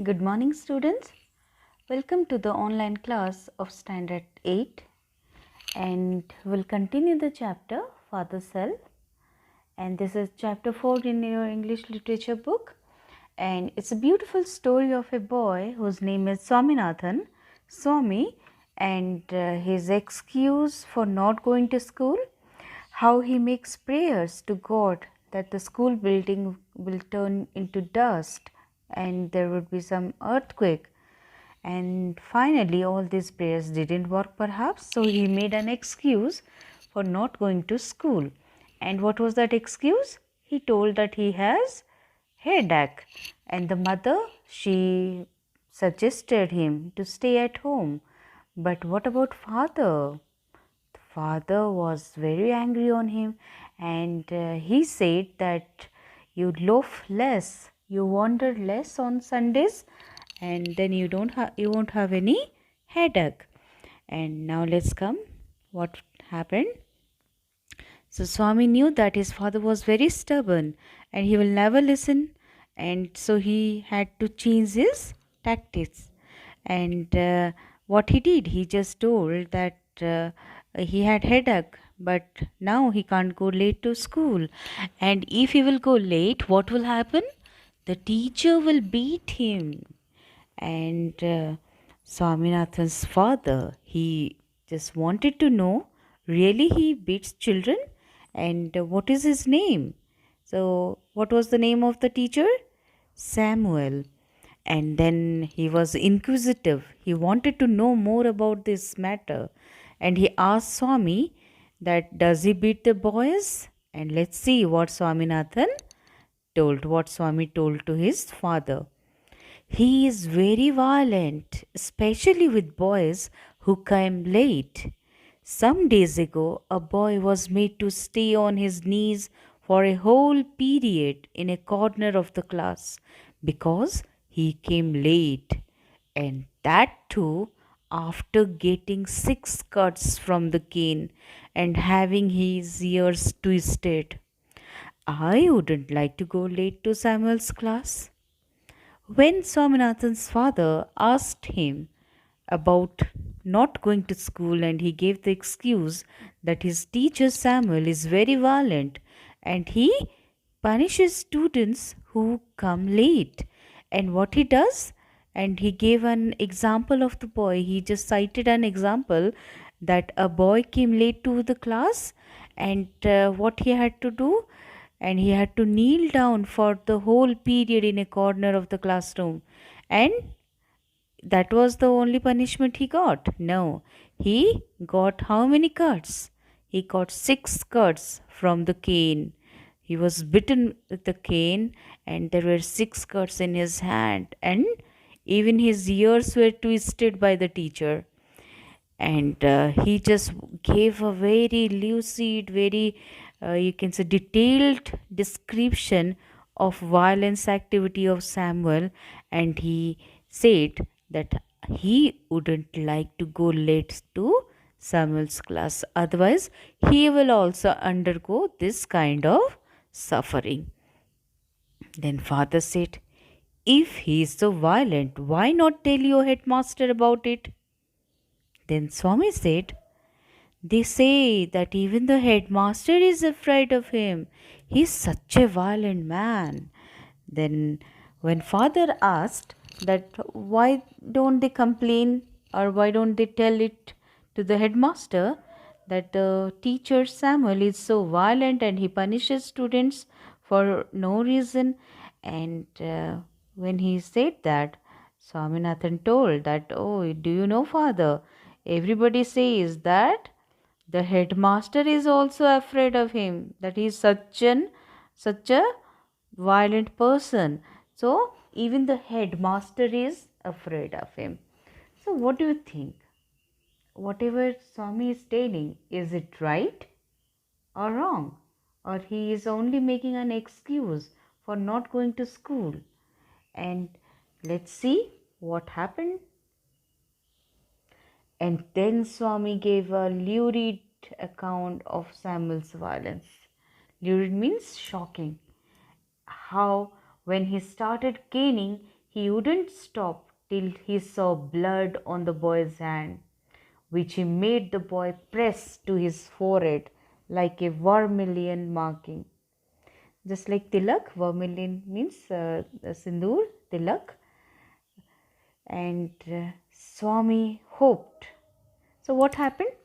Good morning, students. Welcome to the online class of Standard 8, and we'll continue the chapter Father Self. And this is chapter 4 in your English literature book. And it's a beautiful story of a boy whose name is Swaminathan, Swami, and his excuse for not going to school, how he makes prayers to God that the school building will turn into dust and there would be some earthquake. And finally, all these prayers didn't work, perhaps, so he made an excuse for not going to school. And what was that excuse? He told that he has headache, and the mother, she suggested him to stay at home. But what about father? The father was very angry on him, and he said that you loaf less, you wander less on Sundays, and then you won't have any headache. And now let's come what happened. So Swami knew that his father was very stubborn and he will never listen, and so he had to change his tactics. And what he did, he just told that he had headache, but now he can't go late to school. And if he will go late, what will happen? The teacher will beat him. And Swaminathan's father, he just wanted to know, really he beats children? And what is his name? So, what was the name of the teacher? Samuel. And then he was inquisitive. He wanted to know more about this matter. And he asked Swami that does he beat the boys? And let's see what Swami told to his father. He is very violent, especially with boys who came late. Some days ago, a boy was made to stay on his knees for a whole period in a corner of the class because he came late, and that too after getting 6 cuts from the cane and having his ears twisted. I wouldn't like to go late to Samuel's class. When Swaminathan's father asked him about not going to school, and he gave the excuse that his teacher Samuel is very violent and he punishes students who come late. And what he does, and he gave an example of the boy, he just cited an example that a boy came late to the class, and what he had to do, and he had to kneel down for the whole period in a corner of the classroom. And that was the only punishment he got? No. He got how many cuts? He got 6 cuts from the cane. He was bitten with the cane, and there were 6 cuts in his hand, and even his ears were twisted by the teacher. And he just gave a very lucid, very you can say detailed description of violence activity of Samuel. And he said that he wouldn't like to go late to Samuel's class, otherwise he will also undergo this kind of suffering. Then father said, if he is so violent, why not tell your headmaster about it? Then Swami said, they say that even the headmaster is afraid of him. He is such a violent man. Then, when father asked that why don't they complain or why don't they tell it to the headmaster that the teacher Samuel is so violent and he punishes students for no reason, and when he said that, Swaminathan told that, oh, do you know, father, everybody says that the headmaster is also afraid of him, that he is such a violent person. So even the headmaster is afraid of him. So what do you think? Whatever Swami is telling, is it right or wrong? Or he is only making an excuse for not going to school? And let's see what happened. And then Swami gave a lurid account of Samuel's violence. Lurid means shocking. How, when he started caning, he wouldn't stop till he saw blood on the boy's hand, which he made the boy press to his forehead like a vermilion marking. Just like tilak, vermilion means sindoor, tilak, and Swami hoped. So, what happened?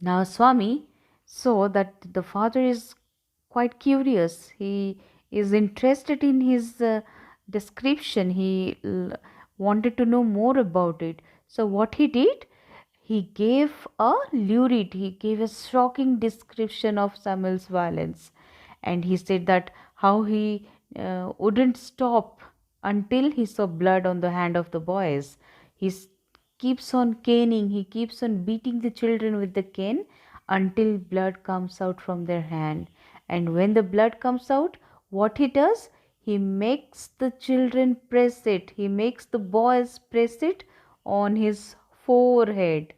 Now, Swami saw that the father is quite curious. He is interested in his description. Wanted to know more about it. So, what he did? He gave a lurid, he gave a shocking description of Samuel's violence. And he said that how he wouldn't stop until he saw blood on the hand of the boys. He keeps on caning, he keeps on beating the children with the cane until blood comes out from their hand. And when the blood comes out, what he does? He makes the children press it, he makes the boys press it on his forehead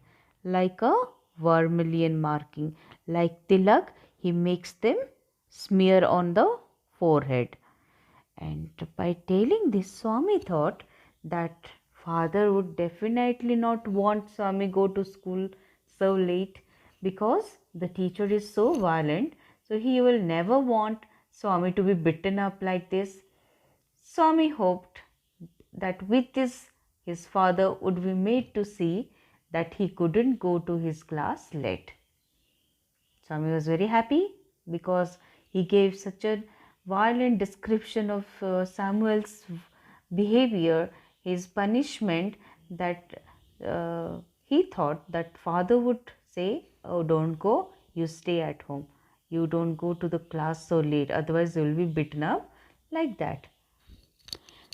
like a vermilion marking. Like tilak, he makes them smear on the forehead. And by telling this, Swami thought that father would definitely not want Swami go to school so late because the teacher is so violent. So he will never want Swami to be beaten up like this. Swami hoped that with this his father would be made to see that he couldn't go to his class late. Swami was very happy because he gave such a violent description of Samuel's behavior, his punishment, that he thought that father would say, "Oh, don't go, you stay at home. You don't go to the class so late, otherwise, you will be beaten up," like that.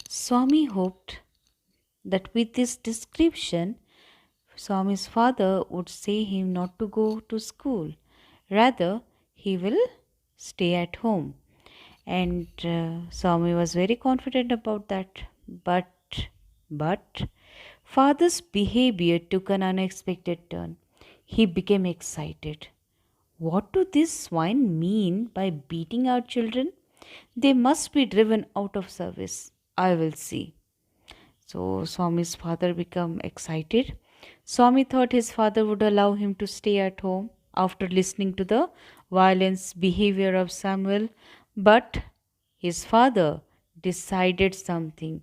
Swami hoped that with this description, Swami's father would say him not to go to school. Rather, he will stay at home. And Swami was very confident about that. But father's behavior took an unexpected turn. He became excited. What do these swine mean by beating our children? They must be driven out of service. I will see. So Swami's father became excited. Swami thought his father would allow him to stay at home after listening to the violence behavior of Samuel, but his father decided something,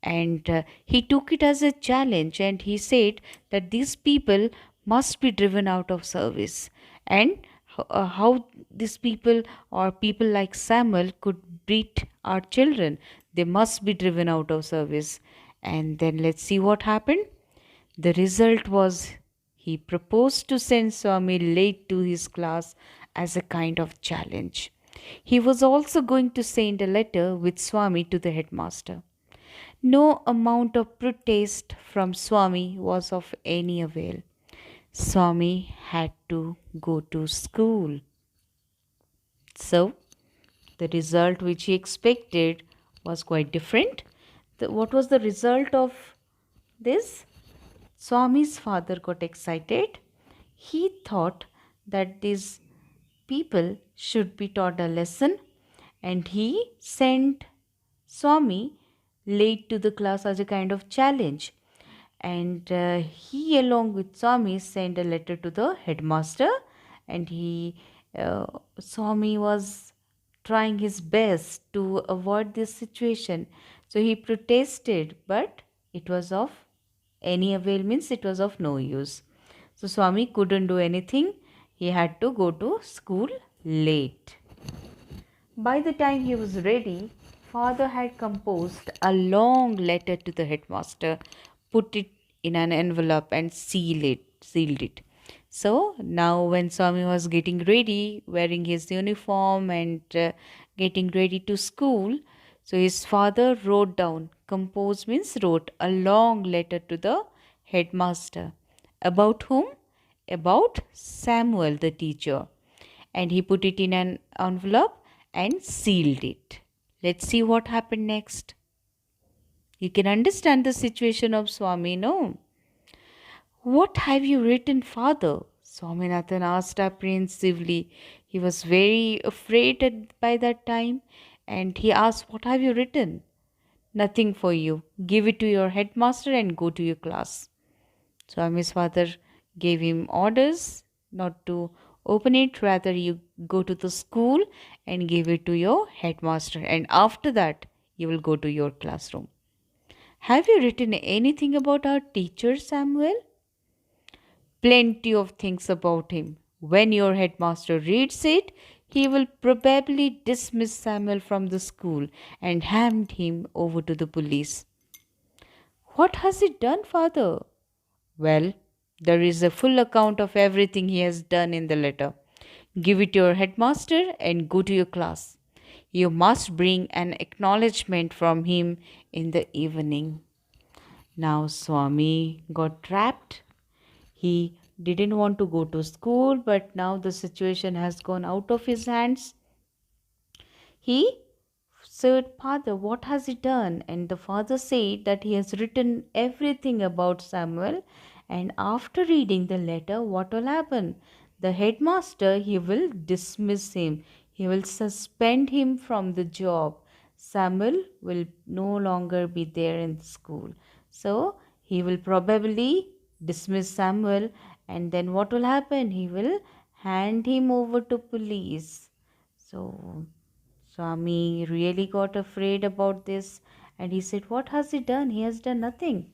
and he took it as a challenge, and he said that these people must be driven out of service. And how these people or people like Samuel could beat our children, they must be driven out of service. And then let's see what happened. The result was he proposed to send Swami late to his class as a kind of challenge. He was also going to send a letter with Swami to the headmaster. No amount of protest from Swami was of any avail. Swami had to go to school. So, the result which he expected was quite different. What was the result of this? Swami's father got excited. He thought that these people should be taught a lesson, and he sent Swami late to the class as a kind of challenge. And he, along with Swami, sent a letter to the headmaster, and Swami was trying his best to avoid this situation. So he protested, but it was of any avail, means it was of no use. So Swami couldn't do anything. He had to go to school late. By the time he was ready, father had composed a long letter to the headmaster, put it in an envelope and sealed it. So now when Swami was getting ready, wearing his uniform and getting ready to school, so his father wrote down, compose means wrote a long letter to the headmaster. About whom? About Samuel the teacher. And he put it in an envelope and sealed it. Let's see what happened next. You can understand the situation of Swami, no? What have you written, father? Swaminathan asked apprehensively. He was very afraid by that time, and he asked, "What have you written?" Nothing for you. Give it to your headmaster and go to your class. Swami's father gave him orders not to open it, rather, you go to the school and give it to your headmaster, and after that, you will go to your classroom. Have you written anything about our teacher, Samuel? Plenty of things about him. When your headmaster reads it, he will probably dismiss Samuel from the school and hand him over to the police. What has he done, father? Well, there is a full account of everything he has done in the letter. Give it to your headmaster and go to your class. You must bring an acknowledgement from him in the evening. Now, Swami got trapped. He didn't want to go to school, but now the situation has gone out of his hands. He said, Father, what has he done? And the father said that he has written everything about Samuel. And after reading the letter, what will happen? The headmaster, he will dismiss him. He will suspend him from the job. Samuel will no longer be there in the school. So he will probably dismiss Samuel. And then what will happen? He will hand him over to police. So Swami really got afraid about this and he said, What has he done? He has done nothing.